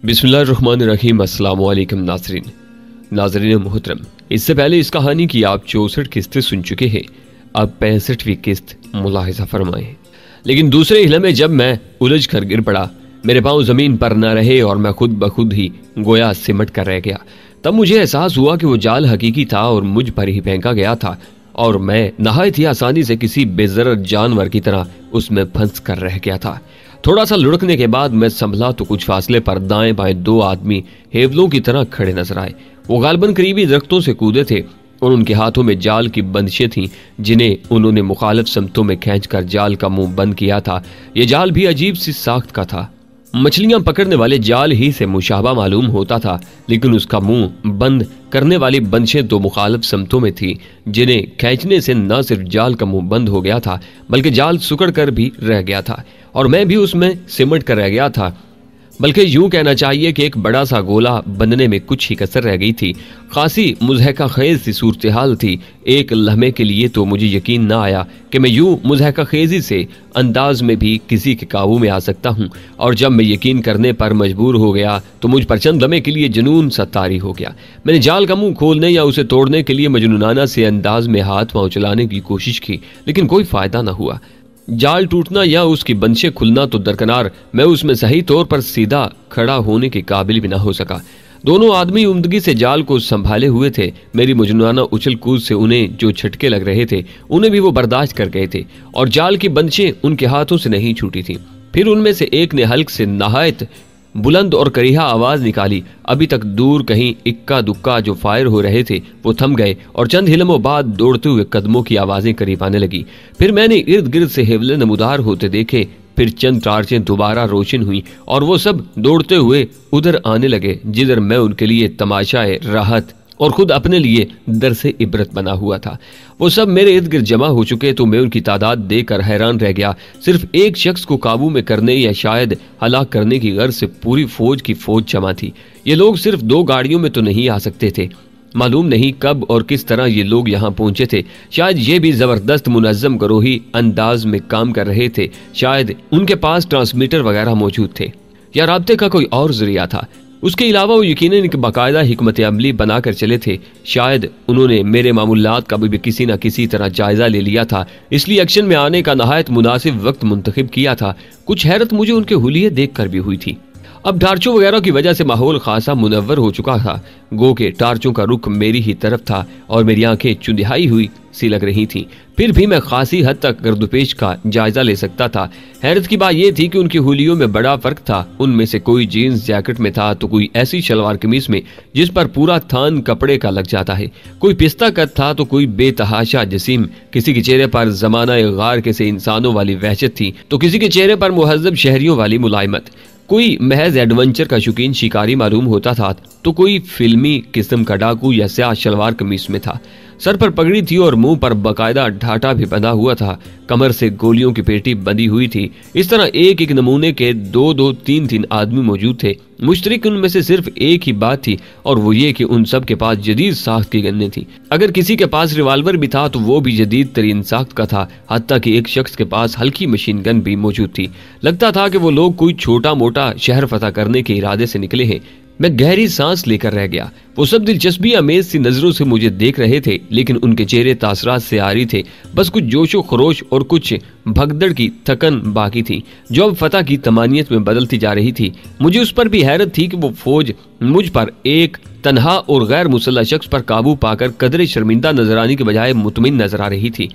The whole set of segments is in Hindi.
बिस्मिल्लाहिर्रहमानिर्रहीम। अस्सलाम वालेकुम नाज़रीन मोहतरम, इससे पहले इस कहानी की आप 64 किस्तें सुन चुके हैं। अब 65वीं किस्त मुलाहिज़ा फरमाएं। लेकिन दूसरे हिला में जब मैं उलझ कर गिर पड़ा, मेरे पांव जमीन पर न रहे और मैं खुद ब खुद ही गोया सिमट कर रह गया। तब मुझे एहसास हुआ कि वो जाल हकीकी था और मुझ पर ही फेंका गया था और मैं नहायत ही आसानी से किसी बेज़र जानवर की तरह उसमें फंस कर रह गया था। थोड़ा सा लुढ़कने के बाद मैं संभला तो कुछ फासले पर दाएं बाएं दो आदमी हेवलों की तरह खड़े नजर आए। वो गालबन करीबी दरख्तों से कूदे थे और उनके हाथों में जाल की बंदिशें थीं जिन्हें उन्होंने मुखालिफ समतों में खींचकर जाल का मुंह बंद किया था। ये जाल भी अजीब सी साख्त का था। मछलियां पकड़ने वाले जाल ही से मुशाबा मालूम होता था, लेकिन उसका मुंह बंद करने वाली बंदिशें दो मुखालिफ समतों में थी जिन्हें खींचने से न सिर्फ जाल का मुंह बंद हो गया था बल्कि जाल सुकड़ कर भी रह गया था और मैं भी उसमें सिमट कर रह गया था। बल्कि यूं कहना चाहिए कि एक बड़ा सा गोला बनने में कुछ ही कसर रह गई थी। खासी मुज़हका खेज सी सूरत हाल थी। एक लम्हे के लिए तो मुझे यकीन न आया कि मैं यूं मुज़हका खेजी से अंदाज में भी किसी के काबू में आ सकता हूं, और जब मैं यकीन करने पर मजबूर हो गया तो मुझ पर चंद लम्हे के लिए जुनून सा तारी हो गया। मैंने जाल का मुंह खोलने या उसे तोड़ने के लिए मजनूनाना से अंदाज में हाथ पांव चलाने की कोशिश की, लेकिन कोई फायदा न हुआ। जाल टूटना या उसकी बंशें खुलना तो दरकनार, मैं उसमें सही तौर पर सीधा खड़ा होने के काबिल भी ना हो सका। दोनों आदमी उम्दगी से जाल को संभाले हुए थे। मेरी मजनूनाना उछल कूद से उन्हें जो झटके लग रहे थे उन्हें भी वो बर्दाश्त कर गए थे और जाल की बंशें उनके हाथों से नहीं छूटी थी। फिर उनमें से एक ने हल्क से नहायत बुलंद और करीहा आवाज निकाली। अभी तक दूर कहीं इक्का दुक्का जो फायर हो रहे थे वो थम गए और चंद हिलमों बाद दौड़ते हुए कदमों की आवाजें करीब आने लगी। फिर मैंने इर्द गिर्द से हेवले नमूदार होते देखे। फिर चंद टार्चें दोबारा रोशन हुई और वो सब दौड़ते हुए उधर आने लगे जिधर मैं उनके लिए तमाशाए राहत और खुद अपने लिए दर से इबरत बना हुआ था। वो सब मेरे इर्द गिर्द जमा हो चुके तो मैं उनकी तादाद देखकर हैरान रह गया। सिर्फ एक शख्स को काबू में करने या शायद हलाक करने की गर्ज से पूरी फौज की फौज जमा थी। ये लोग सिर्फ दो गाड़ियों में तो नहीं आ सकते थे। मालूम नहीं कब और किस तरह ये लोग यहाँ पहुंचे थे। शायद ये भी जबरदस्त मुनज्जम गरोही अंदाज में काम कर रहे थे। शायद उनके पास ट्रांसमीटर वगैरह मौजूद थे या राब्ते का कोई और जरिया था। उसके अलावा वो यकीनन एक बाकायदा हिकमत अमली बनाकर चले थे। शायद उन्होंने मेरे मामूलात का भी किसी न किसी तरह जायजा ले लिया था, इसलिए एक्शन में आने का नहायत मुनासिब वक्त मुंतखब किया था। कुछ हैरत मुझे उनके हुलिये देख कर भी हुई थी। अब टार्चों वगैरह की वजह से माहौल खासा मुनव्वर हो चुका था। गो के टार्चों का रुख मेरी ही तरफ था और मेरी आंखें चुंदिहाई हुई सी लग रही थीं। फिर भी मैं खासी हद तक गर्दोपेश का जायजा ले सकता था। हैरत की बात यह थी कि उनकी हुलियों में बड़ा फर्क था। उनमें से कोई जीन्स जैकेट में था तो कोई ऐसी शलवार कमीज में जिस पर पूरा थान कपड़े का लग जाता है। कोई पिस्ता कद था तो कोई बेतहाशा जसीम। किसी के चेहरे पर जमाना गार के से इंसानों वाली वहशत थी तो किसी के चेहरे पर मुहज्जब शहरियों वाली मुलायमत। कोई महज एडवेंचर का शौकीन शिकारी मालूम होता था तो कोई फिल्मी किस्म का डाकू या स्याह शलवार कमीज में था। सर पर पगड़ी थी और मुंह पर बकायदा ढाटा भी बंधा हुआ था। कमर से गोलियों की पेटी बंधी हुई थी। इस तरह एक एक नमूने के दो दो तीन तीन आदमी मौजूद थे। मुश्तरक उनमें से सिर्फ एक ही बात थी और वो ये कि उन सब के पास जदीद साख्त की गन्ने थी। अगर किसी के पास रिवाल्वर भी था तो वो भी जदीद तरीन साख्त का था। हत्ता कि एक शख्स के पास हल्की मशीन गन भी मौजूद थी। लगता था कि वो लोग कोई छोटा मोटा शहर फतह करने के इरादे से निकले हैं। मैं गहरी सांस लेकर रह गया। वो सब दिलचस्पी अमेज सी नजरों से मुझे देख रहे थे, लेकिन उनके चेहरे तासरात से आ रही थे। बस कुछ जोशो खरोश और कुछ भगदड़ की थकन बाकी थी जो अब फतह की तमानियत में बदलती जा रही थी। मुझे उस पर भी हैरत थी कि वो फौज मुझ पर एक तन्हा और गैर मुसल्लह शख्स पर काबू पाकर कदरे शर्मिंदा नजर आने के बजाय मुतमिन नजर आ रही थी।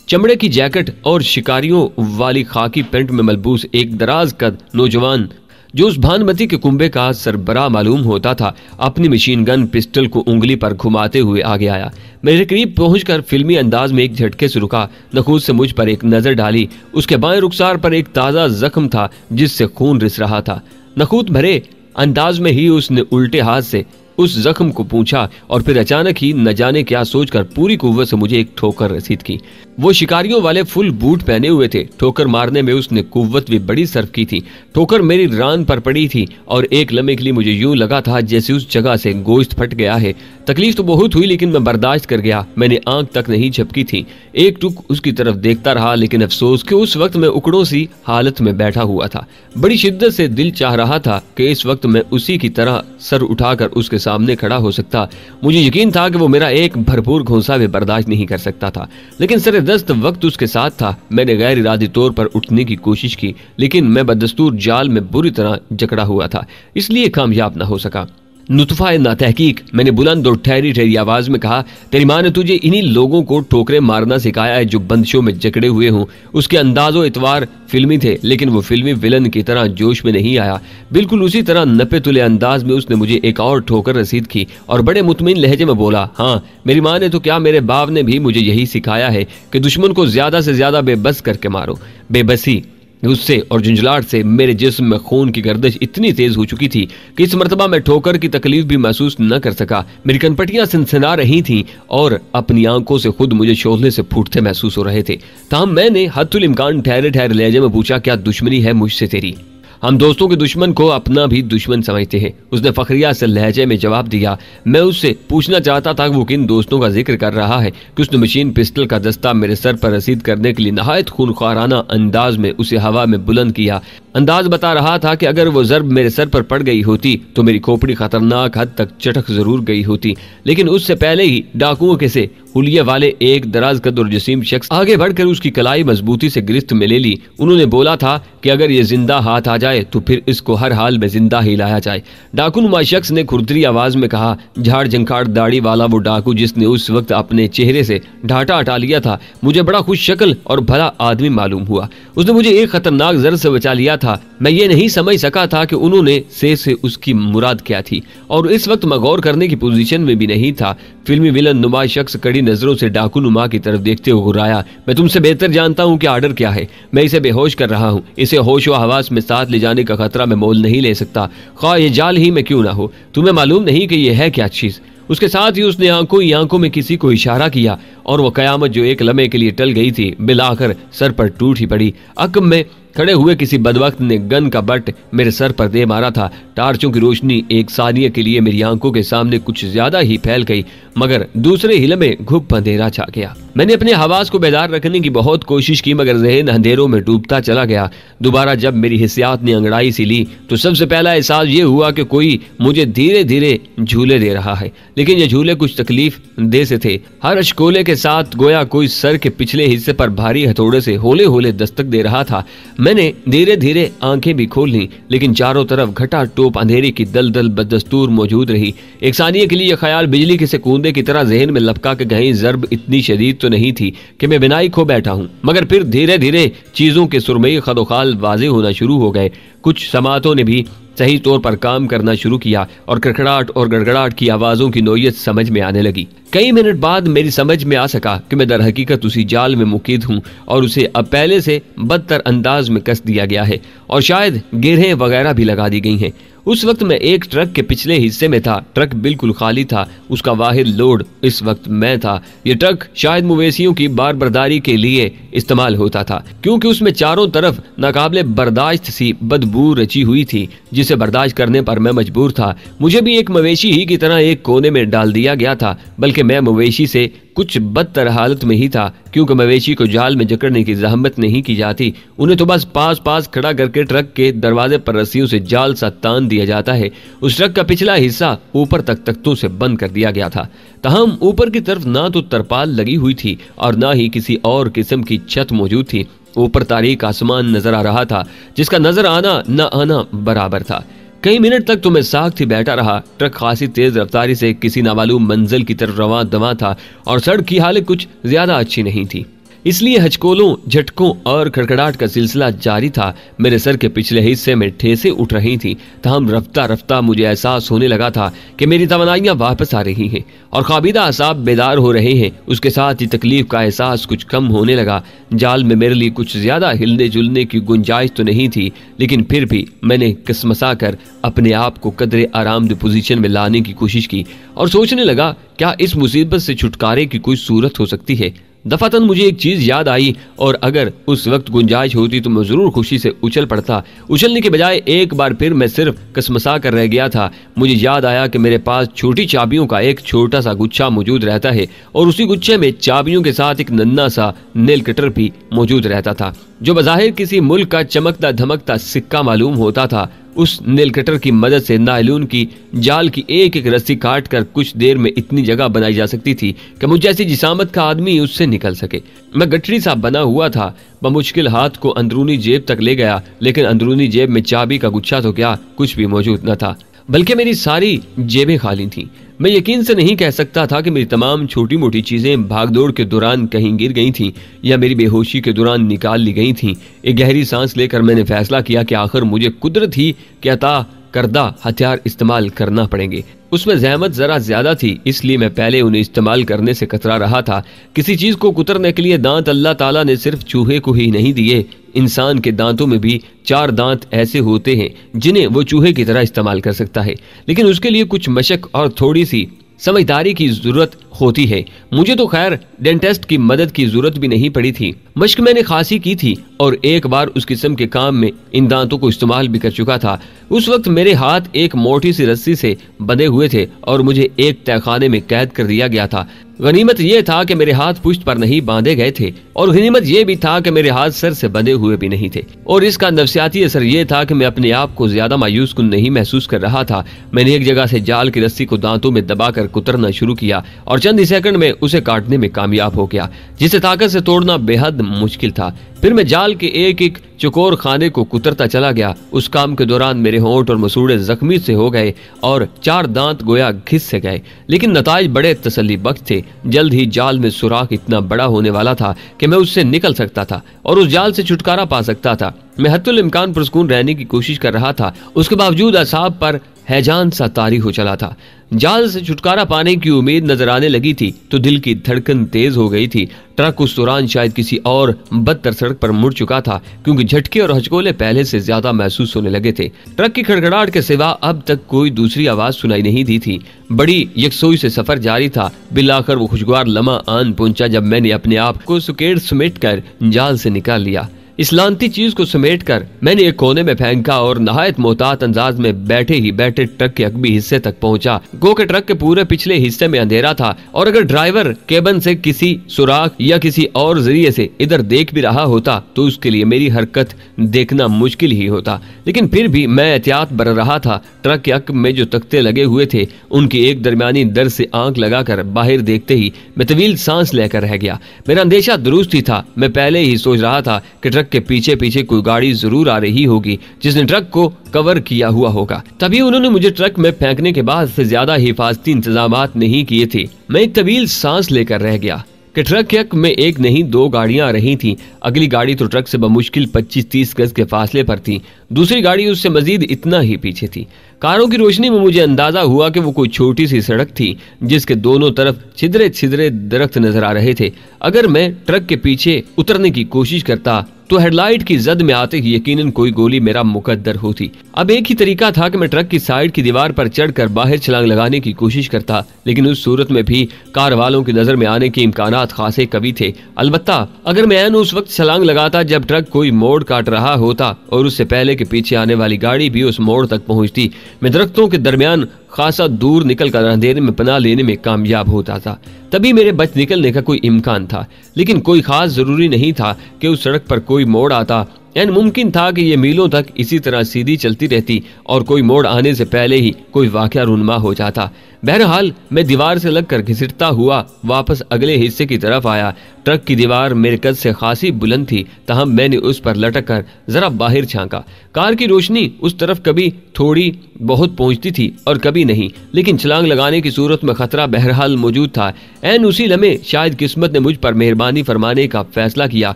चमड़े की जैकेट और शिकारियों वाली खाकी पेंट में मलबूस एक दराज कद नौजवान जो उस भानुमती के कुंबे का सरबराह मालूम होता था अपनी मशीन गन पिस्टल को उंगली पर घुमाते हुए आगे आया। मेरे करीब पहुंचकर फिल्मी अंदाज में एक झटके से रुका। नखूद से मुझ पर एक नजर डाली। उसके बाएं रुखसार पर एक ताजा जख्म था जिससे खून रिस रहा था। नखूद भरे अंदाज में ही उसने उल्टे हाथ से उस जख्म को पूंछा और फिर अचानक ही न जाने क्या सोचकर पूरी कुव्वत से मुझे एक ठोकर रसीद की। वो शिकारियों वाले फुल बूट पहने हुए थे। ठोकर मारने में उसने कुव्वत भी बड़ी सर्फ की थी। ठोकर मेरी रान पर पड़ी थी और एक लम्हे के लिए मुझे यूं लगा था जैसे उस जगह से गोश्त फट गया है। तकलीफ तो बहुत हुई लेकिन मैं बर्दाश्त कर गया। मैंने आंख तक नहीं झपकी थी। एक टुक उसकी तरफ देखता रहा, लेकिन अफसोस कि उस वक्त मैं उकड़ों सी हालत में बैठा हुआ था। बड़ी शिद्दत से दिल चाह रहा था कि इस वक्त मैं उसी की तरह सर उठाकर उसके सामने खड़ा हो सकता। मुझे यकीन था कि वो मेरा एक भरपूर घूंसा भी बर्दाश्त नहीं कर सकता था, लेकिन सरे दस्त वक्त उसके साथ था। मैंने गैर इरादी तौर पर उठने की कोशिश की, लेकिन मैं बदस्तूर जाल में बुरी तरह जकड़ा हुआ था, इसलिए कामयाब न हो सका। नुतफा ना तहकीक, मैंने बुलंद और ठहरी ठहरी आवाज में कहा, तेरी माँ ने तुझे इन्हीं लोगों को ठोकरे मारना सिखाया है जो बंदिशों में जकड़े हुए हों। उसके अंदाजो इतवार फिल्मी थे, लेकिन वो फिल्मी विलन की तरह जोश में नहीं आया। बिल्कुल उसी तरह नपे तुले अंदाज में उसने मुझे एक और ठोकर रसीद की और बड़े मुतमिन लहजे में बोला, हाँ मेरी माँ ने तो क्या, मेरे बाप ने भी मुझे यही सिखाया है कि दुश्मन को ज्यादा से ज्यादा बेबस करके मारो। बेबसी, गुस्से और झुंझलाहट से मेरे जिस्म में खून की गर्दिश इतनी तेज हो चुकी थी कि इस मर्तबा मैं ठोकर की तकलीफ भी महसूस न कर सका। मेरी कनपटियां सनसना रही थीं और अपनी आंखों से खुद मुझे शोधने से फूटते महसूस हो रहे थे। ताहम मैंने हद्दुल इम्कान ठहरे ठहरे लहजे में पूछा, क्या दुश्मनी है मुझसे तेरी? हम दोस्तों के दुश्मन को अपना भी दुश्मन समझते हैं, उसने फखरिया से लहजे में जवाब दिया। मैं उससे पूछना चाहता था कि वो किन दोस्तों का जिक्र कर रहा है कि उसने मशीन पिस्टल का दस्ता मेरे सर पर रसीद करने के लिए नहायत खूनख्वाराना अंदाज में उसे हवा में बुलंद किया। अंदाज बता रहा था कि अगर वो जर्ब मेरे सर पर पड़ गई होती तो मेरी खोपड़ी खतरनाक हद तक चटक जरूर गई होती, लेकिन उससे पहले ही डाकुओं के से हुलिये वाले एक दराज कद और जसीम शख्स आगे बढ़कर उसकी कलाई मजबूती से गिरफ्त में ले ली। उन्होंने बोला था कि अगर ये जिंदा हाथ आ जाए तो फिर इसको हर हाल में जिंदा ही लाया जाए। डाकूनुमा शख्स ने खुरदरी आवाज में कहा, झाड़ झंकाड़ दाढ़ी वाला वो डाकू जिसने उस वक्त अपने चेहरे से ढाटा हटा लिया था, मुझे बड़ा खुश शक्ल और भला आदमी मालूम हुआ। उसने मुझे एक खतरनाक जर से बचा लिया था। मैं ये नहीं समझ सका था कि उन्होंने से उसकी मुराद क्या थी, और इस वक्त मैं गौर करने की पोजीशन में भी नहीं था। फिल्मी विलन नुमा शख्स कड़ी नजरों से डाकू नुमा की तरफ देखते हुए घुराया, मैं तुमसे बेहतर जानता हूँ कि आर्डर क्या है। मैं इसे बेहोश कर रहा हूँ। इसे होश व हवास में साथ ले जाने का खतरा मैं मोल नहीं ले सकता, ख्वाह ये जाल ही में क्यों ना हो। तुम्हें मालूम नहीं कि यह है क्या चीज? उसके साथ ही उसने आंखों ही आंखों में किसी को इशारा किया और वो कयामत जो एक लम्हे के लिए टल गई थी बिलाकर सर पर टूट ही पड़ी। अकब में खड़े हुए किसी बदवक्त ने गन का बट मेरे सर पर दे मारा था। टार्चों की रोशनी एक सानिया के लिए मेरी आंखों के सामने कुछ ज्यादा ही फैल गई, मगर दूसरे ही लम्हे घुप अंधेरा छा गया। मैंने अपने हवास को बेदार रखने की बहुत कोशिश की, मगर जहन अंधेरों में डूबता चला गया। दोबारा जब मेरी हिस्सियात ने अंगड़ाई सी ली तो सबसे पहला एहसास ये हुआ कि कोई मुझे धीरे धीरे झूले दे रहा है, लेकिन ये झूले कुछ तकलीफ दे से थे। हर अशकोले के साथ गोया कोई सर के पिछले हिस्से पर भारी हथौड़े से होले होले दस्तक दे रहा था। मैंने धीरे धीरे आंखें भी खोल ली, लेकिन चारों तरफ घटा टोप अंधेरे की दलदल बदस्तूर मौजूद रही। एक सानिये के लिए यह ख्याल बिजली के से कूदे की तरह जहन में लपका के गई जर्ब इतनी शदीद तो नहीं थी कि मैं बिनाई खो बैठा हूँ, मगर फिर धीरे धीरे चीजों के सुरमई खदोखाल वाजे होना शुरू हो गए। कुछ समातों ने भी सही तौर पर काम करना शुरू किया और कड़कड़ाहट और गड़गड़ाहट की आवाजों की नोयत समझ में आने लगी। कई मिनट बाद मेरी समझ में आ सका कि मैं दर हकीकत उसी जाल में मुकीद हूँ और उसे अब पहले से बदतर अंदाज में कस दिया गया है और शायद गिरहें वगैरह भी लगा दी गई हैं। उस वक्त मैं एक ट्रक के पिछले हिस्से में था। ट्रक बिल्कुल खाली था, उसका वाहिद लोड इस वक्त मैं था। यह ट्रक शायद मवेशियों की बार बर्दारी के लिए इस्तेमाल होता था, क्योंकि उसमें चारों तरफ नाकाबिले बर्दाश्त सी बदबू रची हुई थी जिसे बर्दाश्त करने पर मैं मजबूर था। मुझे भी एक मवेशी ही की तरह एक कोने में डाल दिया गया था, बल्कि मैं मवेशी से कुछ बदतर हालत में ही था, क्योंकि मवेशी को जाल में जकड़ने की जहमत नहीं की जाती। उन्हें तो बस पास खड़ा करके ट्रक के दरवाजे पर रस्सियों से जाल सा तान दिया जाता है। उस ट्रक का पिछला हिस्सा ऊपर तक तख्तों से बंद कर दिया गया था। तहम ऊपर की तरफ ना तो तरपाल लगी हुई थी और ना ही किसी और किस्म की छत मौजूद थी। ऊपर तारीक आसमान नजर आ रहा था जिसका नजर आना न आना बराबर था। कई मिनट तक तो मैं साख्त ही बैठा रहा। ट्रक खासी तेज रफ्तारी से किसी नामालूम मंजिल की तरफ रवां दवा था और सड़क की हालत कुछ ज्यादा अच्छी नहीं थी। इसलिए हचकोलों, झटकों और खड़खड़ाहट का सिलसिला जारी था। मेरे सर के पिछले हिस्से में ठेसें उठ रही थी। तमाम रफ्ता रफ्ता मुझे एहसास होने लगा था कि मेरी तवानाइयां वापस आ रही हैं और ख्वाबीदा असाब बेदार हो रहे हैं। उसके साथ ही तकलीफ का एहसास कुछ कम होने लगा। जाल में मेरे लिए कुछ ज्यादा हिलने जुलने की गुंजाइश तो नहीं थी, लेकिन फिर भी मैंने कसमसा कर अपने आप को कदरे आरामदेह पोजीशन में लाने की कोशिश की और सोचने लगा, क्या इस मुसीबत से छुटकारे की कोई सूरत हो सकती है। दफातन मुझे एक चीज याद आई और अगर उस वक्त गुंजाइश होती तो मैं जरूर खुशी से उछल पड़ता। उछलने के बजाय एक बार फिर मैं सिर्फ कसमसा कर रह गया था। मुझे याद आया कि मेरे पास छोटी चाबियों का एक छोटा सा गुच्छा मौजूद रहता है और उसी गुच्छे में चाबियों के साथ एक नन्हा सा नेल कटर भी मौजूद रहता था, जो बज़ाहिर किसी मुल्क का चमकता धमकता सिक्का मालूम होता था। उस नेल कटर की मदद से नायलून की जाल की एक एक रस्सी काट कर कुछ देर में इतनी जगह बनाई जा सकती थी कि मुझ जैसी जिसामत का आदमी उससे निकल सके। मैं गठरी सा बना हुआ था। बमुश्किल हाथ को अंदरूनी जेब तक ले गया, लेकिन अंदरूनी जेब में चाबी का गुच्छा तो क्या, कुछ भी मौजूद न था, बल्कि मेरी सारी जेबें खाली थीं। मैं यकीन से नहीं कह सकता था कि मेरी तमाम छोटी मोटी चीजें भागदौड़ के दौरान कहीं गिर गई थीं या मेरी बेहोशी के दौरान निकाल ली गई थीं। एक गहरी सांस लेकर मैंने फैसला किया कि आखिर मुझे कुदरत ही के अता करदा हथियार इस्तेमाल करना पड़ेंगे। उसमें जहमत जरा ज्यादा थी, इसलिए मैं पहले उन्हें इस्तेमाल करने से कतरा रहा था। किसी चीज को कुतरने के लिए दांत अल्लाह ताला ने सिर्फ चूहे को ही नहीं दिए। इंसान के दांतों में भी 4 दांत ऐसे होते हैं जिन्हें वो चूहे की तरह इस्तेमाल कर सकता है, लेकिन उसके लिए कुछ मशक और थोड़ी सी समझदारी की जरूरत होती है। मुझे तो खैर डेंटिस्ट की मदद की जरूरत भी नहीं पड़ी थी। मश्क मैंने खासी की थी और एक बार उस किस्म के काम में इन दांतों को इस्तेमाल भी कर चुका था। उस वक्त मेरे हाथ एक मोटी सी रस्सी से बंधे हुए थे और मुझे एक तहखाने में कैद कर दिया गया था। गनीमत यह था कि मेरे हाथ पुश्त पर नहीं बांधे गए थे और गनीमत यह भी था कि मेरे हाथ सर से बंधे हुए भी नहीं थे। और इसका नफ्सियाती असर यह था कि मैं अपने आप को ज्यादा मायूस कुन नहीं महसूस कर रहा था। मैंने एक जगह से जाल की रस्सी को दांतों में दबाकर कुतरना शुरू किया और चंद ही सेकंड में उसे काटने में कामयाब हो गया, जिसे ताकत से तोड़ना बेहद मुश्किल था। फिर मैं जाल के एक एक चकोर खाने को कुतरता चला गया। उस काम के दौरान मेरे होंठ और मसूड़े जख्मी से हो गए और 4 दांत गोया घिस से गए, लेकिन नताइज बड़े तसल्ली बख्श थे। जल्द ही जाल में सुराख इतना बड़ा होने वाला था कि मैं उससे निकल सकता था और उस जाल से छुटकारा पा सकता था। मैं हत्तुल इम्कान पुरस्कून रहने की कोशिश कर रहा था, उसके बावजूद असाब पर हैजान सा तारी हो चला था। जाल से छुटकारा पाने की उम्मीद नजर आने लगी थी तो दिल की धड़कन तेज हो गई थी। ट्रक उस दौरान शायद किसी और बदतर सड़क पर मुड़ चुका था, क्योंकि झटके और हचकोले पहले से ज्यादा महसूस होने लगे थे। ट्रक की खड़खड़ाहट के सिवा अब तक कोई दूसरी आवाज सुनाई नहीं दी थी। बड़ी यकसोई से सफर जारी था। बिलाखिर वो खुशगवार लम्हा आन पहुंचा जब मैंने अपने आप को सुकेड़ समेट कर जाल से निकाल लिया। इस लानती चीज को समेटकर मैंने एक कोने में फेंका और नहायत मोहतात अंदाज में बैठे ही बैठे ट्रक के अगबी हिस्से तक पहुंचा। गो के ट्रक के पूरे पिछले हिस्से में अंधेरा था और अगर ड्राइवर केबन से किसी सुराख या किसी और जरिए से इधर देख भी रहा होता तो उसके लिए मेरी हरकत देखना मुश्किल ही होता, लेकिन फिर भी मैं एहतियात बर रहा था। ट्रक के अक्ब में जो तख्ते लगे हुए थे उनकी एक दरमियानी दर से आंख लगाकर बाहर देखते ही मैं तवील सांस लेकर रह गया। मेरा अंदेशा दुरुस्त ही था। मैं पहले ही सोच रहा था कि ट्रक के पीछे पीछे कोई गाड़ी जरूर आ रही होगी जिसने ट्रक को कवर किया हुआ होगा, तभी उन्होंने मुझे ट्रक में फेंकने के बाद से ज्यादा हिफाजती इंतजामात नहीं किए थे। मैं एक तवील सांस लेकर रह गया कि ट्रक के हक में एक नहीं 2 गाड़ियां आ रही थीं। अगली गाड़ी तो ट्रक से बमुश्किल 25-30 गज के फासले पर थी, दूसरी गाड़ी उससे मजीद इतना ही पीछे थी। कारों की रोशनी में मुझे अंदाजा हुआ कि वो कोई छोटी सी सड़क थी जिसके दोनों तरफ छिदरे छिदरे दरख्त नजर आ रहे थे। अगर मैं ट्रक के पीछे उतरने की कोशिश करता तो हेडलाइट की जद में आते ही यकीनन कोई गोली मेरा मुकद्दर होती। अब एक ही तरीका था कि मैं ट्रक की साइड की दीवार पर चढ़कर बाहर छलांग लगाने की कोशिश करता, लेकिन उस सूरत में भी कार वालों की नजर में आने के इम्कानात खासे कभी थे। अलबत्ता अगर मैं उस वक्त छलांग लगाता जब ट्रक कोई मोड़ काट रहा होता और उससे पहले के पीछे आने वाली गाड़ी भी उस मोड़ तक पहुंचती, मैं दरख्तों के दरमियान खासा दूर निकलकर अंधेरे में पनाह लेने में कामयाब होता था। तभी मेरे बच निकलने का कोई इम्कान था, लेकिन कोई खास जरूरी नहीं था कि उस सड़क पर कोई मोड़ आता। एन मुमकिन था कि ये मीलों तक इसी तरह सीधी चलती रहती और कोई मोड़ आने से पहले ही कोई वाकया रुनमा हो जाता। बहरहाल मैं दीवार से लगकर घिसटता हुआ वापस अगले हिस्से की तरफ आया। ट्रक की दीवार मेरे कद से खासी बुलंद थी, तहम मैंने उस पर लटक कर जरा बाहर झांका। कार की रोशनी उस तरफ कभी थोड़ी बहुत पहुंचती थी और कभी नहीं, लेकिन छलांग लगाने की सूरत में खतरा बहरहाल मौजूद था। ऐन उसी लम्हे शायद किस्मत ने मुझ पर मेहरबानी फरमाने का फैसला किया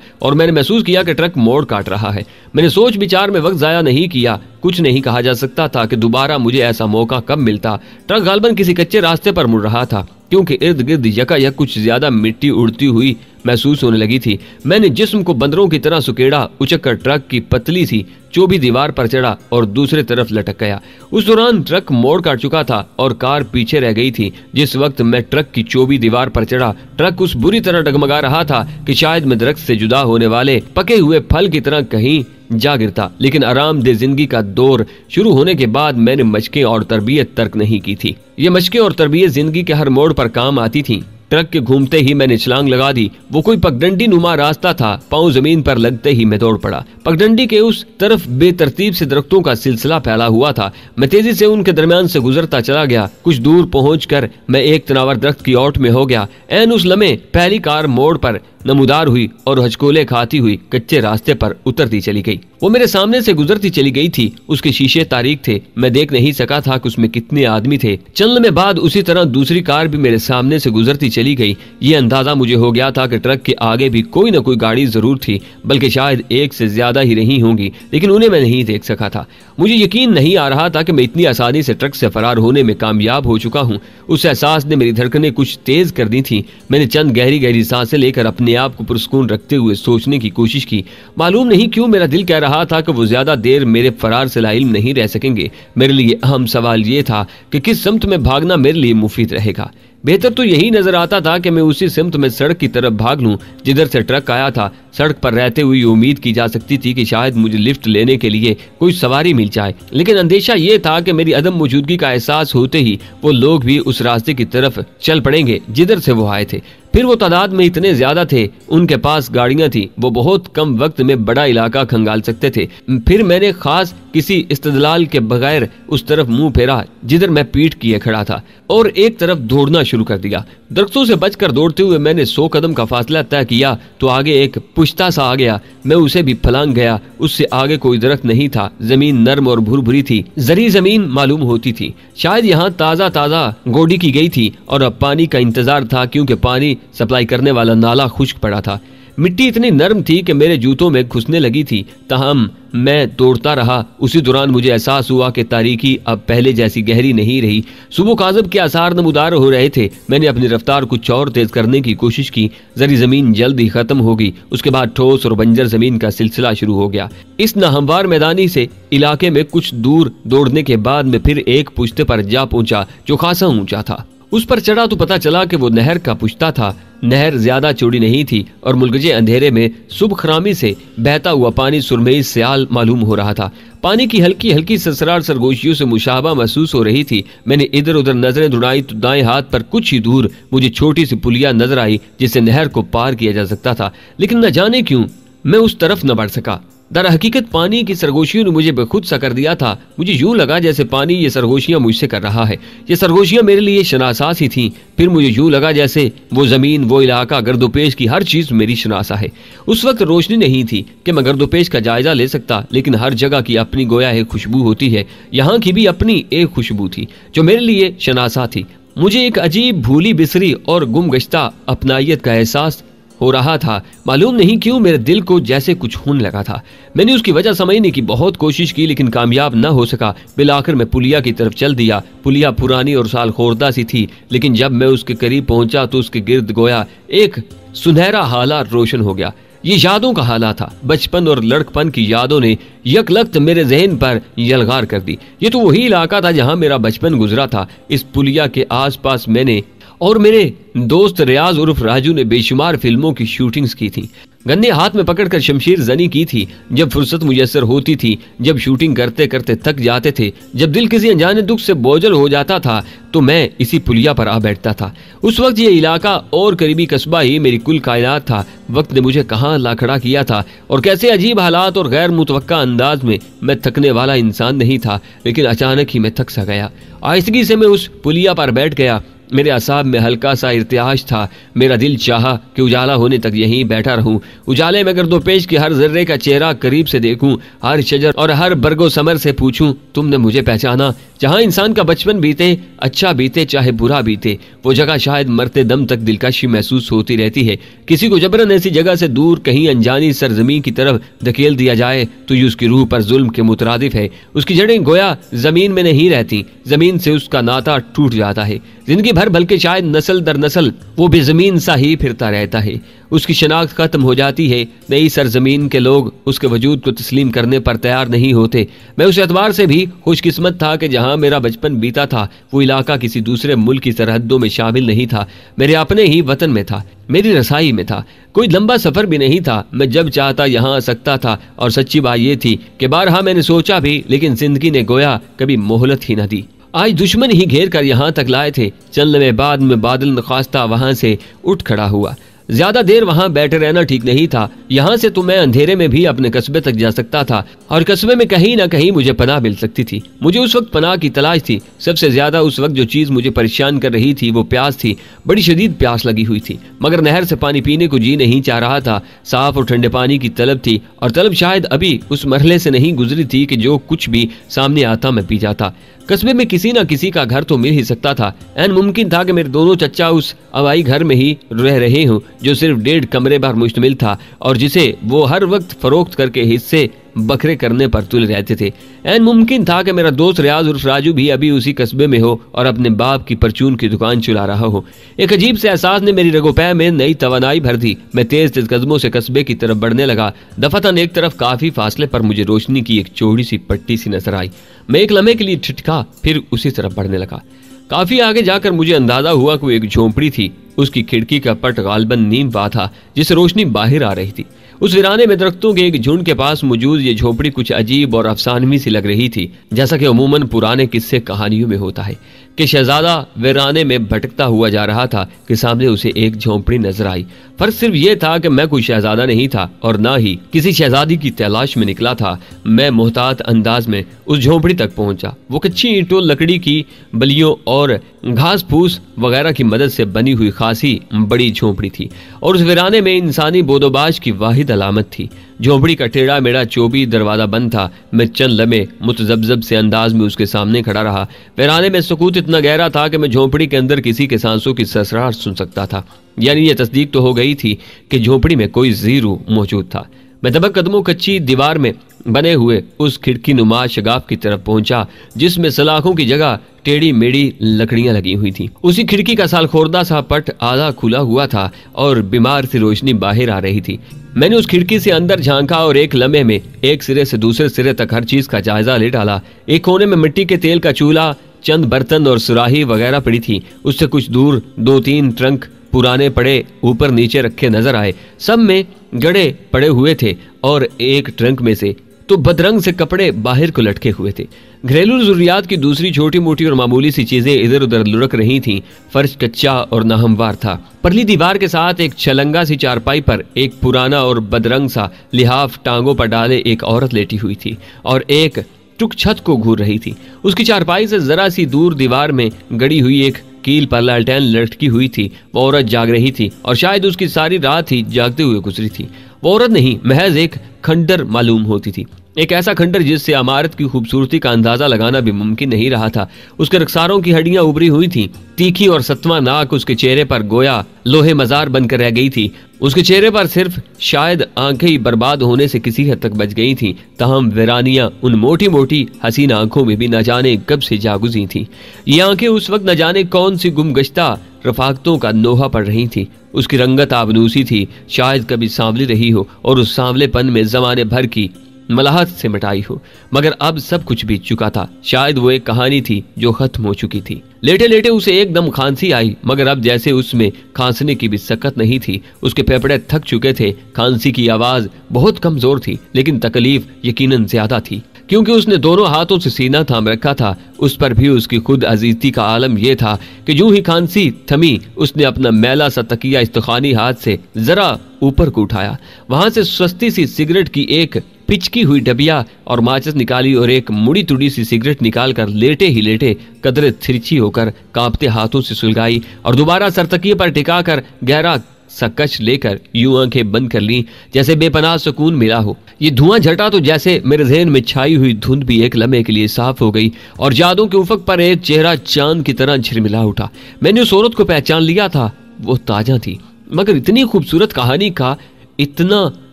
और मैंने महसूस किया कि ट्रक मोड़ काट रहा है। मैंने सोच विचार में वक्त जाया नहीं किया। कुछ नहीं कहा जा सकता था कि दोबारा मुझे ऐसा मौका कब मिलता। ट्रक गालबन किसी कच्चे रास्ते पर मुड़ रहा था, क्योंकि इर्द गिर्द यकायक कुछ ज्यादा मिट्टी उड़ती हुई महसूस होने लगी थी। मैंने जिस्म को बंदरों की तरह सुकेड़ा, उचककर ट्रक की पतली सी चोबी दीवार पर चढ़ा और दूसरे तरफ लटक गया। उस दौरान ट्रक मोड़ काट चुका था और कार पीछे रह गई थी। जिस वक्त मैं ट्रक की चोबी दीवार पर चढ़ा, ट्रक उस बुरी तरह डगमगा रहा था कि शायद मैं दरख्त से जुदा होने वाले पके हुए फल की तरह कहीं जा गिरता। लेकिन आरामदेह जिंदगी का दौर शुरू होने के बाद मैंने मशकें और तरबियत तर्क नहीं की थी। ये मशकें और तरबियत जिंदगी के हर मोड़ पर काम आती थी। ट्रक के घूमते ही मैंने छलांग लगा दी। वो कोई पगडंडी नुमा रास्ता था। पांव जमीन पर लगते ही मैं दौड़ पड़ा। पगडंडी के उस तरफ बेतरतीब से दरख्तों का सिलसिला फैला हुआ था। मैं तेजी से उनके दरमियान से गुजरता चला गया। कुछ दूर पहुंचकर मैं एक तनावर दरख्त की ओट में हो गया। ऐन उस लम्हे पहली कार मोड़ पर नमूदार हुई और हचकोले खाती हुई कच्चे रास्ते पर उतरती चली गई। वो मेरे सामने से गुजरती चली गई थी। उसके शीशे तारीक थे। मैं देख नहीं सका था कि उसमें कितने आदमी थे। चंद लम्हे बाद उसी तरह दूसरी कार भी मेरे सामने से गुजरती चली गई। ये अंदाजा मुझे हो गया था कि ट्रक के आगे भी कोई न कोई गाड़ी जरूर थी, बल्कि शायद एक से ज्यादा ही रही होंगी, लेकिन उन्हें मैं नहीं देख सका था। मुझे यकीन नहीं आ रहा था कि मैं इतनी आसानी से ट्रक से फरार होने में कामयाब हो चुका हूँ। उस एहसास ने मेरी धड़कनें कुछ तेज कर दी थी। मैंने चंद गहरी गहरी सांसें लेकर अपने आप को पुरस्कून रखते हुए सोचने की कोशिश की। मालूम नहीं क्यों मेरा दिल कह रहा था कि वो ज्यादा देर मेरे फरार से लाइल्म नहीं रह सकेंगे। मेरे लिए अहम सवाल ये था कि किस सिमत में भागना मेरे लिए मुफीद रहेगा। बेहतर तो यही नजर आता था कि मैं उसी सिमत में सड़क की तरफ भाग लूं जिधर से ट्रक आया था। सड़क पर रहते हुए उम्मीद की जा सकती थी कि शायद मुझे लिफ्ट लेने के लिए कोई सवारी मिल जाए, लेकिन अंदेशा ये था कि मेरी अदम मौजूदगी का एहसास होते ही वो लोग भी उस रास्ते की तरफ चल पड़ेंगे जिधर से वो आए थे। फिर वो तादाद में इतने ज्यादा थे, उनके पास गाड़ियां थी, वो बहुत कम वक्त में बड़ा इलाका खंगाल सकते थे। फिर मैंने खास किसी इस्तदलाल के बगैर उस तरफ मुंह फेरा जिधर मैं पीठ किए खड़ा था और एक तरफ दौड़ना शुरू कर दिया। दरख्तों से बचकर दौड़ते हुए मैंने 100 कदम का फासला तय किया तो आगे एक पुश्ता सा आ गया। मैं उसे भी फलांग गया। उससे आगे कोई दरख्त नहीं था। जमीन नर्म और भुरभुरी थी, जरी जमीन मालूम होती थी। शायद यहाँ ताजा ताजा गोडी की गई थी और अब पानी का इंतजार था, क्योंकि पानी सप्लाई करने वाला नाला खुश्क पड़ा था। मिट्टी इतनी नरम थी कि मेरे जूतों में घुसने लगी थी, ताहम मैं दौड़ता रहा। उसी दौरान मुझे एहसास हुआ कि तारीकी अब पहले जैसी गहरी नहीं रही। सुबह काज़ब के आसार नमूदार हो रहे थे। मैंने अपनी रफ्तार कुछ और तेज करने की कोशिश की। जरी जमीन जल्द ही खत्म हो गई। उसके बाद ठोस और बंजर जमीन का सिलसिला शुरू हो गया। इस नाहमवार मैदानी से इलाके में कुछ दूर दौड़ने के बाद मैं फिर एक पुश्ते पर जा पहुंचा जो खासा ऊंचा था। उस पर चढ़ा तो पता चला कि वो नहर का पुश्ता था। नहर ज्यादा चौड़ी नहीं थी और मुलगजे अंधेरे में सुबखरामी से बहता हुआ पानी सुरमई स्याल मालूम हो रहा था। पानी की हल्की हल्की सरसरार सरगोशियों से मुशाबा महसूस हो रही थी। मैंने इधर उधर नजरें दौड़ाई तो दाएं हाथ पर कुछ ही दूर मुझे छोटी सी पुलिया नजर आई जिससे नहर को पार किया जा सकता था, लेकिन न जाने क्यों मैं उस तरफ न बढ़ सका। दर हकीकत पानी की सरगोशियों ने मुझे बेखुद सा कर दिया था। मुझे यूं लगा जैसे पानी ये सरगोशियां मुझसे कर रहा है। ये सरगोशियां मेरे लिए शनासा ही थीं। फिर मुझे यूं लगा जैसे वो जमीन, वो इलाका, गर्दोपेश की हर चीज मेरी शनासा है। उस वक्त रोशनी नहीं थी कि मैं गर्दोपेश का जायजा ले सकता, लेकिन हर जगह की अपनी गोया है खुशबू होती है। यहाँ की भी अपनी एक खुशबू थी जो मेरे लिए शनासा थी। मुझे एक अजीब भूली बिसरी और गुमगश्ता अपनाइयत का एहसास हो रहा था। मालूम नहीं क्यों मेरे दिल को जैसे कुछ होने लगा था। मैंने उसकी वजह समझने की बहुत कोशिश की, लेकिन कामयाब न हो सका। बिलाकर मैं पुलिया की तरफ चल दिया। पुलिया पुरानी और साल खोरदा सी थी, लेकिन जब मैं उसके करीब पहुंचा तो उसके गिर्द गोया एक सुनहरा हाला रोशन हो गया। ये यादों का हाला था। बचपन और लड़कपन की यादों ने यकलख्त मेरे जहन पर यलगार कर दी। ये तो वही इलाका था जहां मेरा बचपन गुजरा था। इस पुलिया के आसपास मैंने और मेरे दोस्त रियाज उर्फ राजू ने बेशुमार फिल्मों की शूटिंग्स की थी। गन्ने हाथ में पकड़कर शमशीर जनी की थी जब फुर्सत मुयस्सर होती थी, जब शूटिंग करते करते थक जाते थे, जब दिल किसी अनजाने दुख से बोझल हो जाता था तो मैं इसी पुलिया पर आ बैठता था। उस वक्त ये इलाका और करीबी कस्बा ही मेरी कुल कायनात था। वक्त ने मुझे कहाँ ला खड़ा किया था और कैसे अजीब हालात और गैर मुतवक्का अंदाज में। मैं थकने वाला इंसान नहीं था, लेकिन अचानक ही मैं थक सा गया। आहिस्तगी से मैं उस पुलिया पर बैठ गया। मेरे असाब में हल्का सा इर्तियाश था। मेरा दिल चाहा कि उजाला होने तक यहीं बैठा रहूं। उजाले में गर्दोपेश के हर जर्रे का चेहरा करीब से देखूं, हर शजर और हर बरगो समर से पूछूं, तुमने मुझे पहचाना? जहां इंसान का बचपन बीते, अच्छा बीते चाहे बुरा बीते, वो जगह शायद मरते दम तक दिलकशी महसूस होती रहती है। किसी को जबरन ऐसी जगह से दूर कहीं अनजानी सरजमीन की तरफ धकेल दिया जाए तो ये उसकी रूह पर जुल्म के मुतरादिफ है। उसकी जड़ें गोया जमीन में नहीं रहती, जमीन से उसका नाता टूट जाता है। जिंदगी भर बल्कि शायद नस्ल दर नस्ल वो बेजमीन सा ही फिरता रहता है। उसकी शनाख्त खत्म हो जाती है। नई सरजमीन के लोग उसके वजूद को तस्लीम करने पर तैयार नहीं होते। मैं उस एतबार से भी खुशकिस्मत था कि जहां मेरा बचपन बीता था वो इलाका किसी दूसरे मुल्क की सरहदों में शामिल नहीं था, मेरे अपने ही वतन में था, मेरी रसाई में था। कोई लंबा सफर भी नहीं था। मैं जब चाहता यहाँ आ सकता था। और सच्ची बात ये थी कि बारहा मैंने सोचा भी, लेकिन जिंदगी ने गोया कभी मोहलत ही न दी। आज दुश्मन ही घेर कर यहाँ तक लाए थे। चंद लम्हे बाद में बादल नखास्ता वहां से उठ खड़ा हुआ। ज्यादा देर वहां बैठे रहना ठीक नहीं था। यहाँ से तो मैं अंधेरे में भी अपने कस्बे तक जा सकता था और कस्बे में कहीं ना कहीं मुझे पनाह मिल सकती थी। मुझे उस वक्त पनाह की तलाश थी। सबसे ज्यादा उस वक्त जो चीज मुझे परेशान कर रही थी वो प्यास थी। बड़ी शदीद प्यास लगी हुई थी, मगर नहर से पानी पीने को जी नहीं चाह रहा था। साफ और ठंडे पानी की तलब थी, और तलब शायद अभी उस मरहले से नहीं गुजरी थी कि जो कुछ भी सामने आता मैं पी जाता। कस्बे में किसी न किसी का घर तो मिल ही सकता था। ऐन मुमकिन था कि मेरे दोनों चच्चा उस हवाई घर में ही रह रहे हों जो सिर्फ 1.5 कमरे पर मुश्तमिल था और जिसे वो हर वक्त फरोख्त करके हिस्से बकरे करने पर तुले रहते थे। ऐन मुमकिन था कि मेरा दोस्त रियाज उर्फ राजू भी अभी उसी कस्बे में हो और अपने बाप की परचून की दुकान चला रहा हो। एक अजीब से एहसास ने मेरी रगोपै में नई तवानाई भर दी। मैं तेज तेज कदमों से कस्बे की तरफ बढ़ने लगा। दफातन एक तरफ काफी फासले पर मुझे रोशनी की एक चौड़ी सी पट्टी सी नजर आई। मैं एक लम्हे के लिए ठिठका, फिर उसी तरफ बढ़ने लगा। काफी आगे जाकर मुझे अंदाजा हुआ कि वो एक झोंपड़ी थी। उसकी खिड़की का पट गालबन नीम पा था जिससे रोशनी बाहर आ रही थी। उस वीराने में दरख्तों के एक झुंड के पास मौजूद ये झोपड़ी कुछ अजीब और अफसानवी सी लग रही थी, जैसा कि अमूमन पुराने किस्से कहानियों में होता है कि शहजादा वीराने में भटकता हुआ जा रहा था कि सामने उसे एक झोंपड़ी नजर आई। फर्क सिर्फ ये था कि मैं कोई शहजादा नहीं था और ना ही किसी शहजादी की तलाश में निकला था। मैं मोहतात अंदाज में उस झोंपड़ी तक पहुंचा। वो कच्ची ईंटों, लकड़ी की बलियों और घास फूस वगैरह की मदद से बनी हुई खासी बड़ी झोंपड़ी थी और उस वीराने में इंसानी बोदोबाश की वाहिद अलामत थी। झोंपड़ी का टेढ़ा मेढ़ा चौबी दरवाजा बंद था। मैं चंद लम्हे मुतजब्जब से अंदाज में उसके सामने खड़ा रहा। वीराने में सुकूत इतना गहरा था कि मैं झोंपड़ी के अंदर किसी के सांसों की ससराहट सुन सकता था। यानी ये तस्दीक तो हो गई थी कि झोंपड़ी में कोई जीरू मौजूद था। मैं दबक कदमों कच्ची दीवार में बने हुए उस खिड़की नुमा शगाफ की तरफ पहुंचा जिसमें सलाखों की जगह टेढ़ी मेढ़ी लकड़ियां लगी हुई थी। उसी खिड़की का सालखोरदा सा पट आधा खुला हुआ था और बीमार सी रोशनी बाहर आ रही थी। मैंने उस खिड़की से अंदर झांका और एक लम्हे में एक सिरे से दूसरे सिरे तक हर चीज का जायजा ले डाला। एक कोने में मिट्टी के तेल का चूल्हा, चंद बर्तन और सुराही वगैरह पड़ी थी। उससे कुछ दूर 2-3 ट्रंक पुराने पड़े ऊपर नीचे रखे नजर आए। सब में गड़े पड़े हुए थे और एक ट्रंक में से तो बदरंग से कपड़े बाहर को लटके हुए थे। घरेलू जरूरियात की दूसरी छोटी मोटी और मामूली सी चीजें इधर उधर लुढ़क रही थीं। फर्श कच्चा और नाहमवार था। परली दीवार के साथ एक छलंगा सी चारपाई पर एक पुराना और बदरंग सा लिहाफ टांगों पर डाले एक औरत लेटी हुई थी और एक टुक छत को घूर रही थी। उसकी चारपाई से जरा सी दूर दीवार में गड़ी हुई एक कील पर लालटेन लटकी हुई थी। वो औरत जाग रही थी और शायद उसकी सारी रात ही जागते हुए गुजरी थी। वो औरत नहीं, महज एक खंडर मालूम होती थी। एक ऐसा खंडर जिससे इमारत की खूबसूरती का अंदाजा लगाना भी मुमकिन नहीं रहा था। उसके रखसारों की हड्डियां उभरी हुई थी। तीखी और सतवा नाक उसके चेहरे पर गोया लोहे मजार बनकर रह गई थी। उसके चेहरे पर सिर्फ शायद आंखें ही बर्बाद होने से किसी हद तक बच गई थी। तहम वीरानियां उन मोटी मोटी हसीन आंखों में भी न जाने कब से जागुजी थी। ये आंखें उस वक्त न जाने कौन सी गुमगश्ता रफाकतों का नोहा पड़ रही थी। उसकी रंगत आबनूसी थी, शायद कभी सांवली रही हो और उस सांवलेपन में जमाने भर की मलाहत से मिटाई हो, मगर अब सब कुछ बीत चुका था। शायद वो एक कहानी थी जो खत्म हो चुकी थी। लेटे लेटे उसे एकदम खांसी आई, मगर अब जैसे उसमें खांसने की भी सकत नहीं थी। उसके फेफड़े थक चुके थे। खांसी की आवाज बहुत कमजोर थी, लेकिन तकलीफ यकीनन ज्यादा थी, क्योंकि उसने दोनों हाथों से सीना थाम रखा था। उस पर भी उसकी खुद अजीजती का आलम यह था कि जो ही खांसी थमी, उसने अपना मैला सा तकिया इस्तखानी हाथ से जरा ऊपर को उठाया। वहां से सस्ती सी सिगरेट की एक पिचकी हुई डबिया और माचिस निकाली और एक मुड़ी तुड़ी सी सिगरेट निकालकर लेटे ही लेटे कदरे तिरछी होकर कांपते हाथों से सुलगाई और दोबारा सरतकिए पर टिकाकर गहरा सा कश लेकर यूं आंखें बंद कर ली, जैसे बेपनाह सुकून मिला हो। ये धुआं झटा तो जैसे मेरे ज़हन में छाई हुई धुंध भी एक लम्हे के लिए साफ हो गई और यादों के उफक पर एक चेहरा चांद की तरह झिलमिला उठा। मैंने उस औरत को पहचान लिया था। वो ताजा थी, मगर इतनी खूबसूरत कहानी का इतना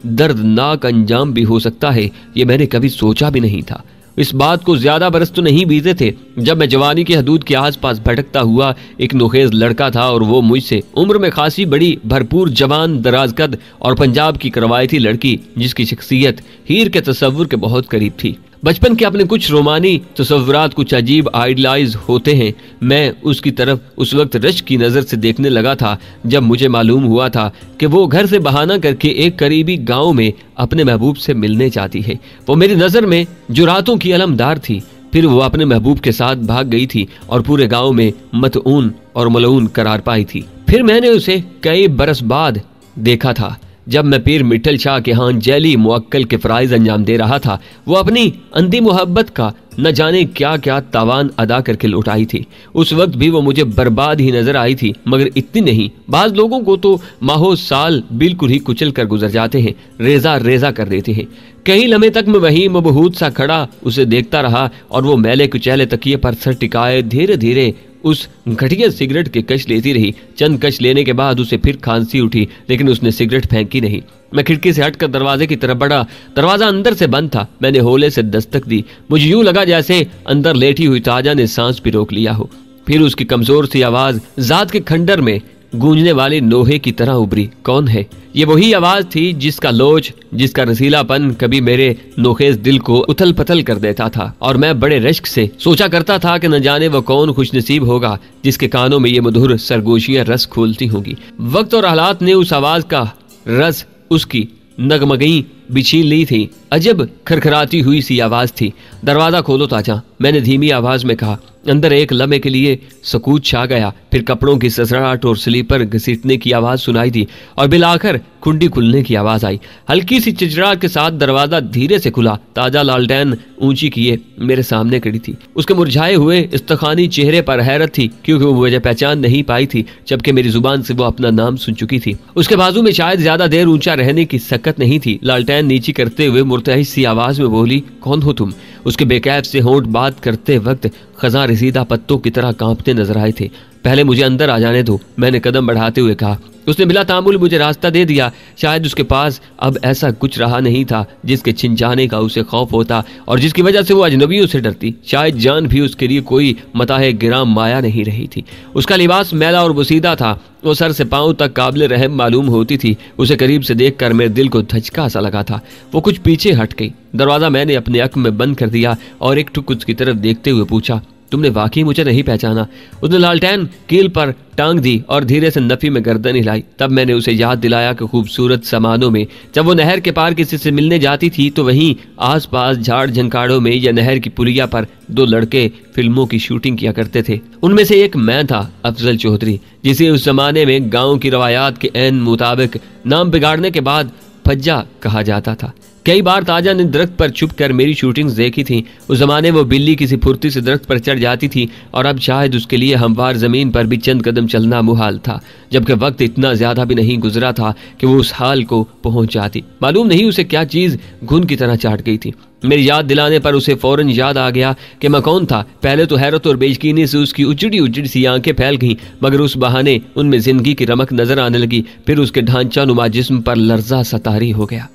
दर्दनाक अंजाम भी हो सकता है, ये मैंने कभी सोचा भी नहीं था। इस बात को ज्यादा बरस तो नहीं बीते थे जब मैं जवानी की हदूद के आसपास भटकता हुआ एक नोखेज लड़का था और वो मुझसे उम्र में खासी बड़ी, भरपूर, जवान, दराज कद और पंजाब की करवायती लड़की, जिसकी शख्सियत हीर के तस्वुर के बहुत करीब थी। बचपन के अपने कुछ रोमानी तस्वुरात कुछ अजीब आइडलाइज होते हैं। मैं उसकी तरफ उस वक्त रश्क की नज़र से देखने लगा था जब मुझे मालूम हुआ था कि वो घर से बहाना करके एक करीबी गांव में अपने महबूब से मिलने जाती है। वो मेरी नज़र में जुरातों की अलमदार थी। फिर वो अपने महबूब के साथ भाग गई थी और पूरे गाँव में मतऊन और मलऊन करार पाई थी। फिर मैंने उसे कई बरस बाद देखा था जब मैं पीर मिठल शाह के यहाँ जैली मुअक्कल के फराइज अंजाम दे रहा था। वो अपनी अंधी मोहब्बत का न जाने क्या क्या तावान अदा करके लौट आई थी। उस वक्त भी वो मुझे बर्बाद ही नजर आई थी, मगर इतनी नहीं। बाज लोगों को तो माहो साल बिल्कुल ही कुचल कर गुजर जाते हैं, रेजा रेजा कर देते हैं। कई लम्हे तक मैं वहीं मबहूत सा खड़ा उसे देखता रहा और वो मैले कुचैले तकिए पर सर टिकाए धीरे धीरे उस घटिया सिगरेट के कश लेती रही। चंद कश लेने के बाद उसे फिर खांसी उठी, लेकिन उसने सिगरेट फेंकी नहीं। मैं खिड़की से हटकर दरवाजे की तरफ बढ़ा। दरवाजा अंदर से बंद था। मैंने होले से दस्तक दी। मुझे यूं लगा जैसे अंदर लेटी हुई ताजा ने सांस भी रोक लिया हो। फिर उसकी कमजोर सी आवाज जात के खंडर में गूंजने वाले लोहे की तरह उभरी। कौन है? ये वही आवाज थी जिसका लोच, जिसका रसीलापन कभी मेरे नोखेज दिल को उथल पथल कर देता था और मैं बड़े रश्क से सोचा करता था कि न जाने वो कौन खुशनसीब होगा जिसके कानों में ये मधुर सरगोशियां रस खोलती होंगी। वक्त और हालात ने उस आवाज का रस उसकी नगमगई बिछीन ली थी। अजब खरखराती हुई सी आवाज थी। दरवाजा खोलो ताजा, मैंने धीमी आवाज में कहा। अंदर एक लम्हे के लिए सकूत छा गया। फिर कपड़ों की ससराहट और स्लीपर घसीटने की आवाज सुनाई दी और बिलाकर कुंडी खुलने की आवाज आई। हल्की सी चिचराहट के साथ दरवाजा धीरे से खुला। ताजा लालटेन ऊंची किए मेरे सामने खड़ी थी। उसके मुरझाए हुए इस्तखानी चेहरे पर हैरत थी, क्योंकि वो मुझे पहचान नहीं पाई थी, जबकि मेरी जुबान से वो अपना नाम सुन चुकी थी। उसके बाजू में शायद ज्यादा देर ऊंचा रहने की सकत नहीं थी। लालटेन नीची करते हुए मुर्तहिश सी आवाज में बोली, कौन हो तुम? उसके बेकैफ से होंठ बात करते वक्त खजा रसीदा पत्तों की तरह कांपते नजर आए थे। पहले मुझे अंदर आ जाने दो, मैंने कदम बढ़ाते हुए कहा। उसने बिला तामुल मुझे रास्ता दे दिया। शायद उसके पास अब ऐसा कुछ रहा नहीं था जिसके छिन जाने का उसे खौफ होता और जिसकी वजह से वो अजनबियों से डरती। शायद जान भी उसके लिए कोई मताहे गिराम माया नहीं रही थी। उसका लिबास मैला और बुसीदा था। वो सर से पांव तक काबिल रहम मालूम होती थी। उसे करीब से देखकर मेरे दिल को धचका सा लगा था। वो कुछ पीछे हट गई। दरवाजा मैंने अपने अक में बंद कर दिया और एक टुक उसकी तरफ देखते हुए पूछा, तुमने वाकई मुझे नहीं पहचाना? उसने लालटेन कील पर टांग दी और धीरे से नफी में गर्दन हिलाई। तब मैंने उसे याद दिलाया कि खूबसूरत समानों में जब वो नहर के पार किसी से मिलने जाती थी तो वहीं आसपास झाड़ झंकाड़ों में या नहर की पुलिया पर दो लड़के फिल्मों की शूटिंग किया करते थे। उनमें से एक मैं था, अफजल चौधरी, जिसे उस जमाने में गाँव की रवायात के ऐन मुताबिक नाम बिगाड़ने के बाद फज्जा कहा जाता था। कई बार ताजा ने दरख्त पर छुप कर मेरी शूटिंग्स देखी थी। उस जमाने वो बिल्ली किसी फुर्ती से दरख्त पर चढ़ जाती थी और अब शायद उसके लिए हमवार जमीन पर भी चंद कदम चलना मुहाल था, जबकि वक्त इतना ज्यादा भी नहीं गुजरा था कि वो उस हाल को पहुंच जाती। मालूम नहीं उसे क्या चीज घुन की तरह चाट गई थी। मेरी याद दिलाने पर उसे फौरन याद आ गया कि मैं कौन था। पहले तो हैरत और बेयकीनी से उसकी उजड़ी उजड़ी सी आंखें फैल गईं, मगर उस बहाने उनमें जिंदगी की रमक नजर आने लगी। फिर उसके ढांचा नुमा जिस्म पर लर्जा सा तारी हो गया।